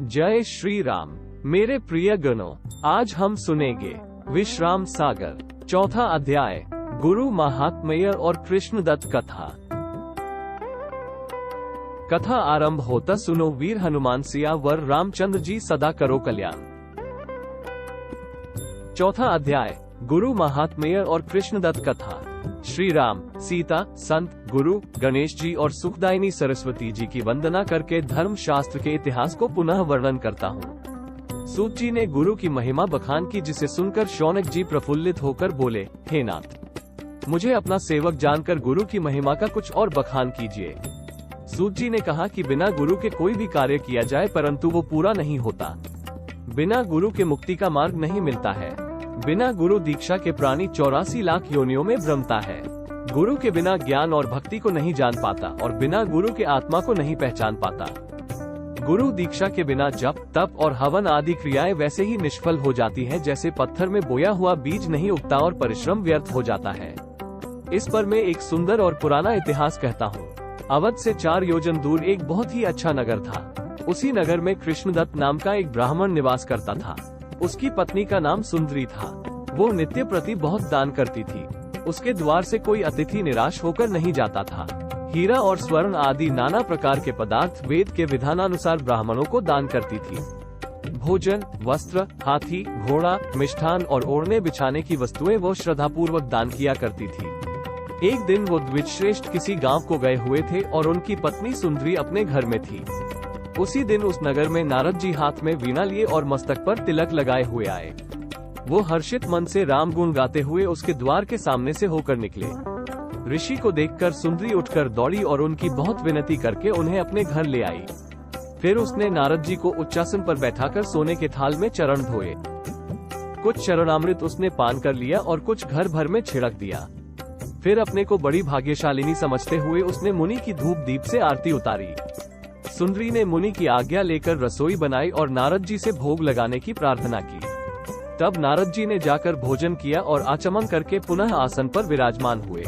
जय श्री राम। मेरे प्रिय गणों, आज हम सुनेंगे विश्राम सागर चौथा अध्याय, गुरु महात्म्य और कृष्णदत्त कथा। कथा आरंभ होता सुनो वीर हनुमान सिया वर रामचंद्र जी सदा करो कल्याण। चौथा अध्याय, गुरु महात्म्य और कृष्णदत्त कथा। श्री राम, सीता, संत, गुरु, गणेश जी और सुखदायिनी सरस्वती जी की वंदना करके धर्म शास्त्र के इतिहास को पुनः वर्णन करता हूँ। सूत जी ने गुरु की महिमा बखान की, जिसे सुनकर शौनक जी प्रफुल्लित होकर बोले, हे नाथ, मुझे अपना सेवक जानकर गुरु की महिमा का कुछ और बखान कीजिए। सूत जी ने कहा कि बिना गुरु के कोई भी कार्य किया जाए परंतु वो पूरा नहीं होता। बिना गुरु के मुक्ति का मार्ग नहीं मिलता है। बिना गुरु दीक्षा के प्राणी 84 लाख योनियों में भ्रमता है। गुरु के बिना ज्ञान और भक्ति को नहीं जान पाता और बिना गुरु के आत्मा को नहीं पहचान पाता। गुरु दीक्षा के बिना जप, तप और हवन आदि क्रियाएं वैसे ही निष्फल हो जाती है जैसे पत्थर में बोया हुआ बीज नहीं उगता और परिश्रम व्यर्थ हो जाता है। इस पर मैं एक सुंदर और पुराना इतिहास कहता हूँ। अवध से 4 योजन दूर एक बहुत ही अच्छा नगर था। उसी नगर में कृष्णदत्त नाम का एक ब्राह्मण निवास करता था। उसकी पत्नी का नाम सुंदरी था। वो नित्य प्रति बहुत दान करती थी। उसके द्वार से कोई अतिथि निराश होकर नहीं जाता था। हीरा और स्वर्ण आदि नाना प्रकार के पदार्थ वेद के विधानानुसार ब्राह्मणों को दान करती थी। भोजन, वस्त्र, हाथी, घोड़ा, मिष्ठान और ओढ़ने बिछाने की वस्तुएं वो श्रद्धापूर्वक दान किया करती थी। एक दिन वो द्विजश्रेष्ठ किसी गांव को गए हुए थे और उनकी पत्नी सुंदरी अपने घर में थी। उसी दिन उस नगर में नारद जी हाथ में वीणा लिए और मस्तक पर तिलक लगाए हुए आए। वो हर्षित मन से राम गुण गाते हुए उसके द्वार के सामने से होकर निकले। ऋषि को देखकर सुंदरी उठकर दौड़ी और उनकी बहुत विनती करके उन्हें अपने घर ले आई। फिर उसने नारद जी को उच्चासन पर बैठाकर सोने के थाल में चरण धोए। कुछ चरणामृत उसने पान कर लिया और कुछ घर भर में छिड़क दिया। फिर अपने को बड़ी भाग्यशालिनी समझते हुए उसने मुनि की धूप दीप से आरती उतारी। सुंदरी ने मुनि की आज्ञा लेकर रसोई बनाई और नारद जी से भोग लगाने की प्रार्थना की। तब नारद जी ने जाकर भोजन किया और आचमन करके पुनः आसन पर विराजमान हुए।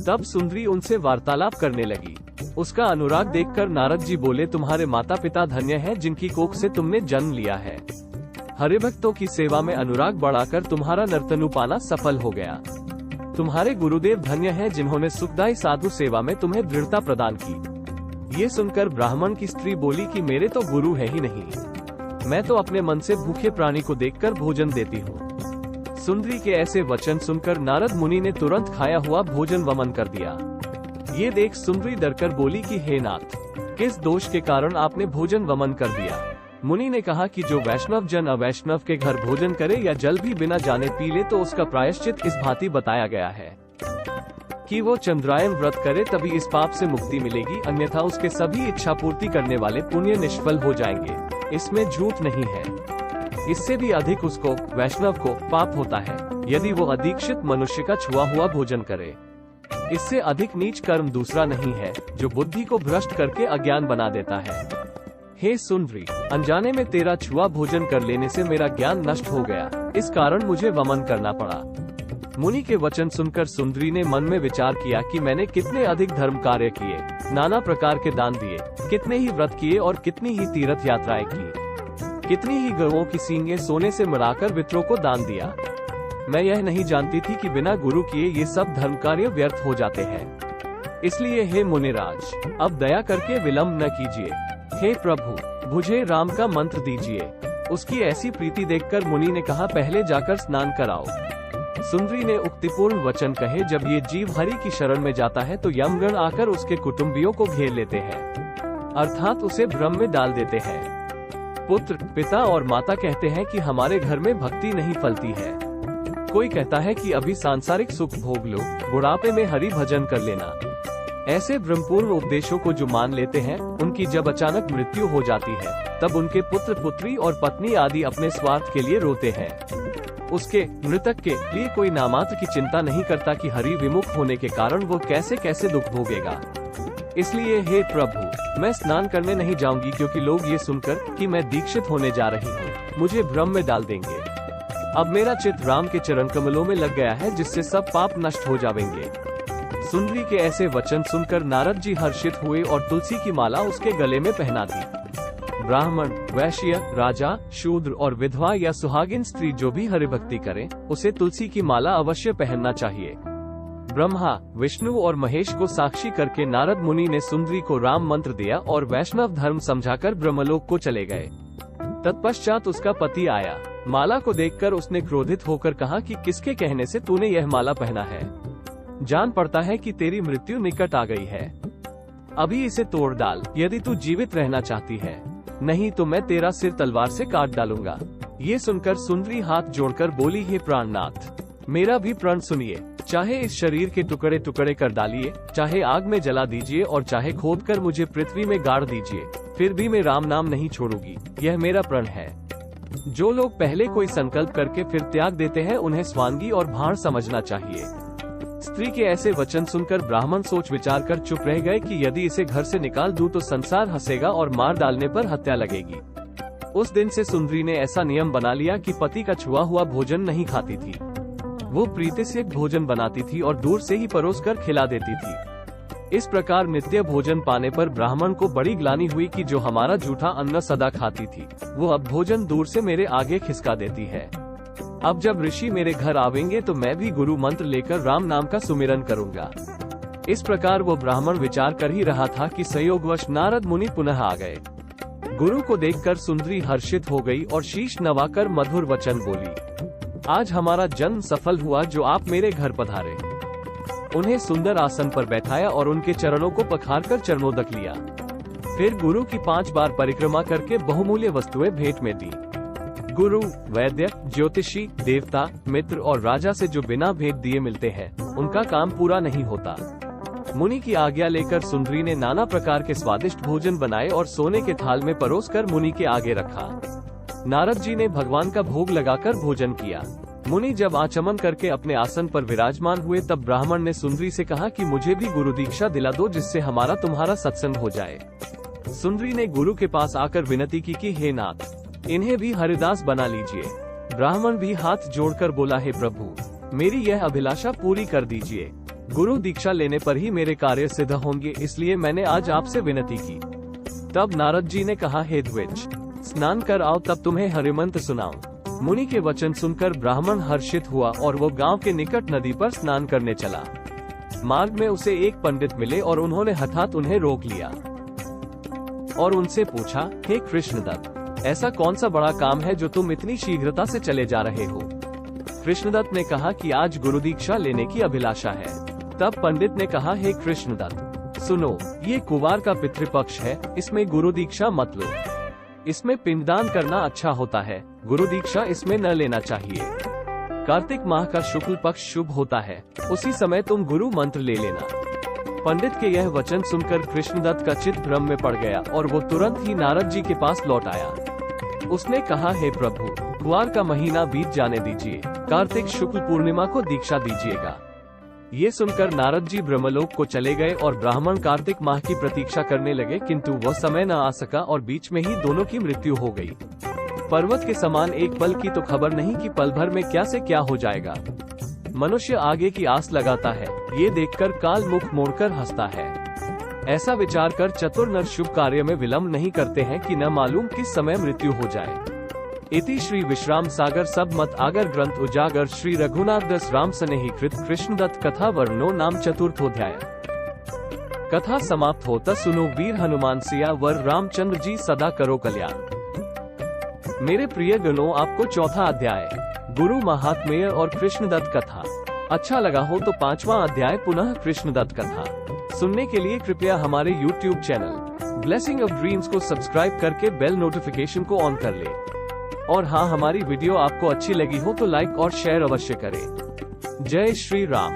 तब सुंदरी उनसे वार्तालाप करने लगी। उसका अनुराग देखकर नारद जी बोले, तुम्हारे माता पिता धन्य हैं जिनकी कोख से तुमने जन्म लिया है। हरिभक्तों की सेवा में अनुराग बढ़ाकर तुम्हारा नर्तनु पाना सफल हो गया। तुम्हारे गुरुदेव धन्य हैं जिन्होंने सुखदायी साधु सेवा में तुम्हें दृढ़ता प्रदान की। ये सुनकर ब्राह्मण की स्त्री बोली कि मेरे तो गुरु है ही नहीं। मैं तो अपने मन से भूखे प्राणी को देखकर भोजन देती हूँ। सुंदरी के ऐसे वचन सुनकर नारद मुनि ने तुरंत खाया हुआ भोजन वमन कर दिया। ये देख सुंदरी डरकर बोली कि हे नाथ, किस दोष के कारण आपने भोजन वमन कर दिया। मुनि ने कहा कि जो वैष्णव जन अवैष्णव के घर भोजन करे या जल भी बिना जाने पी ले तो उसका प्रायश्चित इस भांति बताया गया है कि वो चंद्रायन व्रत करे, तभी इस पाप से मुक्ति मिलेगी, अन्यथा उसके सभी इच्छा पूर्ति करने वाले पुण्य निष्फल हो जाएंगे। इसमें झूठ नहीं है। इससे भी अधिक उसको, वैष्णव को, पाप होता है यदि वो अदीक्षित मनुष्य का छुआ हुआ भोजन करे। इससे अधिक नीच कर्म दूसरा नहीं है जो बुद्धि को भ्रष्ट करके अज्ञान बना देता है। हे सुंदरी, अनजाने में तेरा छुआ भोजन कर लेने से मेरा ज्ञान नष्ट हो गया, इस कारण मुझे वमन करना पड़ा। मुनि के वचन सुनकर सुंदरी ने मन में विचार किया कि मैंने कितने अधिक धर्म कार्य किए, नाना प्रकार के दान दिए, कितने ही व्रत किए और कितनी ही तीर्थ यात्राएं की, कितनी ही गौओं की सींगें सोने से मढ़ाकर वित्रों को दान दिया। मैं यह नहीं जानती थी कि बिना गुरु किए ये सब धर्म कार्य व्यर्थ हो जाते हैं। इसलिए हे मुनिराज, अब दया करके विलम्ब न कीजिए। हे प्रभु, मुझे राम का मंत्र दीजिए। उसकी ऐसी प्रीति देखकर मुनि ने कहा, पहले जाकर स्नान कराओ। सुंदरी ने उक्तिपूर्ण वचन कहे। जब ये जीव हरि की शरण में जाता है तो यमगण आकर उसके कुटुंबियों को घेर लेते हैं, अर्थात उसे भ्रम में डाल देते हैं। पुत्र, पिता और माता कहते हैं कि हमारे घर में भक्ति नहीं फलती है। कोई कहता है कि अभी सांसारिक सुख भोग लो, बुढ़ापे में हरि भजन कर लेना। ऐसे भ्रमपूर्ण उपदेशों को जो मान लेते हैं, उनकी जब अचानक मृत्यु हो जाती है तब उनके पुत्र पुत्री और पत्नी आदि अपने स्वार्थ के लिए रोते हैं। उसके, मृतक के लिए कोई नामात्र की चिंता नहीं करता कि हरि विमुख होने के कारण वो कैसे कैसे दुख भोगेगा। इसलिए हे प्रभु, मैं स्नान करने नहीं जाऊंगी क्योंकि लोग ये सुनकर कि मैं दीक्षित होने जा रही हूँ मुझे भ्रम में डाल देंगे। अब मेरा चित्त राम के चरण कमलों में लग गया है, जिससे सब पाप नष्ट हो जाएंगे। सुंदरी के ऐसे वचन सुनकर नारद जी हर्षित हुए और तुलसी की माला उसके गले में पहना दी। ब्राह्मण, वैश्य, राजा, शूद्र और विधवा या सुहागिन स्त्री जो भी हरिभक्ति करे, उसे तुलसी की माला अवश्य पहनना चाहिए। ब्रह्मा, विष्णु और महेश को साक्षी करके नारद मुनि ने सुंदरी को राम मंत्र दिया और वैष्णव धर्म समझाकर ब्रह्मलोक को चले गए। तत्पश्चात उसका पति आया। माला को देखकर उसने क्रोधित होकर कहा कि किसके कहने से तूने यह माला पहना है? जान पड़ता है कि तेरी मृत्यु निकट आ गई है। अभी इसे तोड़ डाल यदि तू जीवित रहना चाहती है, नहीं तो मैं तेरा सिर तलवार से काट डालूंगा। ये सुनकर सुंदरी हाथ जोड़कर बोली, हे प्राणनाथ, मेरा भी प्रण सुनिए। चाहे इस शरीर के टुकड़े टुकड़े कर डालिए, चाहे आग में जला दीजिए और चाहे खोदकर मुझे पृथ्वी में गाड़ दीजिए, फिर भी मैं राम नाम नहीं छोड़ूंगी। यह मेरा प्रण है। जो लोग पहले कोई संकल्प करके फिर त्याग देते हैं, उन्हें स्वांगी और भाण समझना चाहिए। स्त्री के ऐसे वचन सुनकर ब्राह्मण सोच विचार कर चुप रह गए कि यदि इसे घर से निकाल दूं तो संसार हंसेगा और मार डालने पर हत्या लगेगी। उस दिन से सुंदरी ने ऐसा नियम बना लिया कि पति का छुआ हुआ भोजन नहीं खाती थी। वो प्रीति से भोजन बनाती थी और दूर से ही परोस कर खिला देती थी। इस प्रकार नित्य भोजन पाने पर ब्राह्मण को बड़ी ग्लानि हुई कि जो हमारा जूठा अन्न सदा खाती थी, वो अब भोजन दूर से मेरे आगे खिसका देती है। अब जब ऋषि मेरे घर आवेंगे तो मैं भी गुरु मंत्र लेकर राम नाम का सुमिरन करूंगा। इस प्रकार वो ब्राह्मण विचार कर ही रहा था कि संयोगवश नारद मुनि पुनः आ गए। गुरु को देखकर सुंदरी हर्षित हो गई और शीश नवाकर मधुर वचन बोली, आज हमारा जन्म सफल हुआ जो आप मेरे घर पधारे। उन्हें सुंदर आसन पर बैठाया और उनके चरणों को पखारकर चरणोदक लिया। फिर गुरु की 5 बार परिक्रमा करके बहुमूल्य वस्तुएं भेंट में दी। गुरु, वैद्य, ज्योतिषी, देवता, मित्र और राजा से जो बिना भेंट दिए मिलते हैं, उनका काम पूरा नहीं होता। मुनि की आज्ञा लेकर सुंदरी ने नाना प्रकार के स्वादिष्ट भोजन बनाए और सोने के थाल में परोसकर मुनि के आगे रखा। नारद जी ने भगवान का भोग लगाकर भोजन किया। मुनि जब आचमन करके अपने आसन पर विराजमान हुए तब ब्राह्मण ने सुंदरी से कहा कि मुझे भी गुरु दीक्षा दिला दो, जिससे हमारा तुम्हारा सत्संग हो जाए। सुंदरी ने गुरु के पास आकर विनती की कि हे नाथ, इन्हें भी हरिदास बना लीजिए। ब्राह्मण भी हाथ जोड़कर बोला, हे प्रभु, मेरी यह अभिलाषा पूरी कर दीजिए। गुरु दीक्षा लेने पर ही मेरे कार्य सिद्ध होंगे, इसलिए मैंने आज आपसे विनती की। तब नारद जी ने कहा, हे द्विज, स्नान कर आओ, तब तुम्हें हरिमंत्र सुनाऊं। मुनि के वचन सुनकर ब्राह्मण हर्षित हुआ और वो गांव के निकट नदी पर स्नान करने चला। मार्ग में उसे एक पंडित मिले और उन्होंने हठात उन्हें रोक लिया और उनसे पूछा, हे कृष्णदत्त, ऐसा कौन सा बड़ा काम है जो तुम इतनी शीघ्रता से चले जा रहे हो? कृष्णदत्त ने कहा कि आज गुरु दीक्षा लेने की अभिलाषा है। तब पंडित ने कहा, हे कृष्णदत्त, सुनो, ये कुवार का पितृपक्ष है, इसमें गुरु दीक्षा मत लो। इसमें पिंडदान करना अच्छा होता है, गुरु दीक्षा इसमें न लेना चाहिए। कार्तिक माह का शुक्ल पक्ष शुभ होता है, उसी समय तुम गुरु मंत्र ले लेना। पंडित के यह वचन सुनकर कृष्णदत्त का चित्त भ्रम में पड़ गया और वो तुरंत ही नारद जी के पास लौट आया। उसने कहा, हे प्रभु, कुवार का महीना बीत जाने दीजिए, कार्तिक शुक्ल पूर्णिमा को दीक्षा दीजिएगा। ये सुनकर नारद जी ब्रह्मलोक को चले गए और ब्राह्मण कार्तिक माह की प्रतीक्षा करने लगे, किंतु वह समय न आ सका और बीच में ही दोनों की मृत्यु हो गई। पर्वत के समान एक पल की तो खबर नहीं कि पल भर में क्या से क्या हो जाएगा। मनुष्य आगे की आस लगाता है, ये देखकर काल मुख मोड़कर हंसता है। ऐसा विचार कर चतुर नर शुभ कार्य में विलंब नहीं करते हैं कि न मालूम किस समय मृत्यु हो जाए। इति श्री विश्राम सागर सब मत आगर ग्रंथ उजागर श्री रघुनाथ दास राम सनेही कृत कृष्णदत्त कथा वर्णो नाम चतुर्थोध्याय। कथा समाप्त होता सुनो वीर हनुमान सिया वर रामचंद्र जी सदा करो कल्याण। मेरे प्रिय गणों, आपको चौथा अध्याय गुरु महात्म्य और कृष्णदत्त कथा अच्छा लगा हो तो 5वां अध्याय पुनः कृष्णदत्त कथा सुनने के लिए कृपया हमारे YouTube channel blessing of dreams को सब्सक्राइब करके बेल नोटिफिकेशन को ऑन कर ले। और हाँ, हमारी वीडियो आपको अच्छी लगी हो तो लाइक और शेयर अवश्य करें। जय श्री राम।